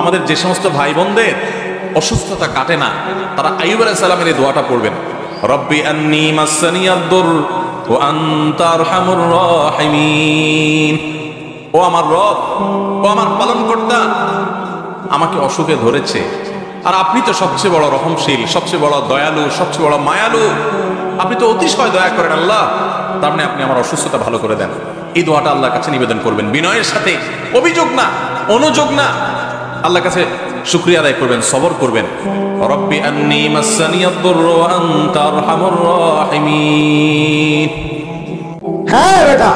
আমাদের যে সমস্ত ভাই বোনদের অসুস্থতা কাটে না, তারা আইয়ুব আলাইহিস সালামের এই দোয়াটা পড়বেন, রব্বি আন্নী মাসসানিয়াদ-দুর ওয়া আনতা আরহামুর রাহিমিন। ও আমার রব, ও আমার পালনকর্তা, আমাকে অসুখে ধরেছে, আর আপনি তো সবচেয়ে বড় রহমশীল, সবচেয়ে বড় দয়ালু, সবচেয়ে বড় মায়ালু, আপনি তো অতিশয় দয়া করেন আল্লাহ, তার মানে আপনি আমার অসুস্থতা ভালো করে দেন। এই দোয়াটা আল্লাহর কাছে নিবেদন করবেন বিনয়ের সাথে, অভিযোগ না, অনুযোগ না, আল্লাহর কাছে শুকরিয়া আদায় করবেন, সবর করবেন। রব্বি আন্নী মাসসানিয়াদ-দুর ওয়া আনতা আরহামুর রাহিমিন। হ্যাঁ বেটা,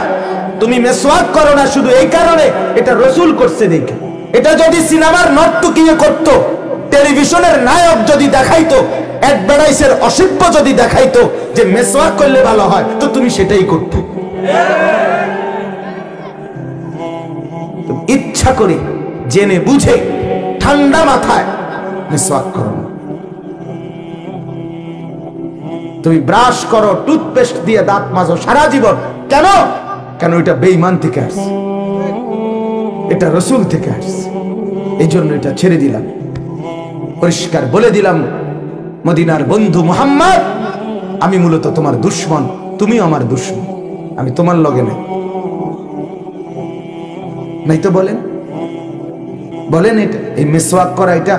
তুমি মেসওয়াক করো না শুধু এই কারণে, এটা রাসূল করছে দেখে। এটা যদি সিনেমার নর্তকীও করতো, টেলিভিশনের নায়ক যদি দেখাইতো, অ্যাডভার্টাইজের অসভ্য যদি দেখাইতো যে মেসওয়াক করলে ভালো হয়, তো তুমি সেটাই করতে। ইচ্ছা করে জেনে বুঝে ঠান্ডা মাথায় মেসওয়াক করো না। তুমি ব্রাশ করো, টুথপেস্ট দিয়ে দাঁত মাজো সারা জীবন, কেন? কেন এটা বেঈমান থেকে আসছে, এটা রাসূল থেকে আসছে, এই জন্য এটা ছেড়ে দিলাম। পরিষ্কার বলে দিলাম, মদিনার বন্ধু মুহাম্মদ, আমি মূলত তোমার দুশমন, তুমিও আমার দুশমন, আমি তোমার লগে নাই। নাই তো বলেন, বলেন এটা এই মেসওয়াক করা এটা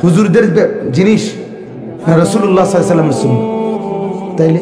হুজুরদের জিনিস না রাসূলুল্লাহ সাল্লাল্লাহু আলাইহি ওয়াসাল্লামের সুন্নাহ? তাইলে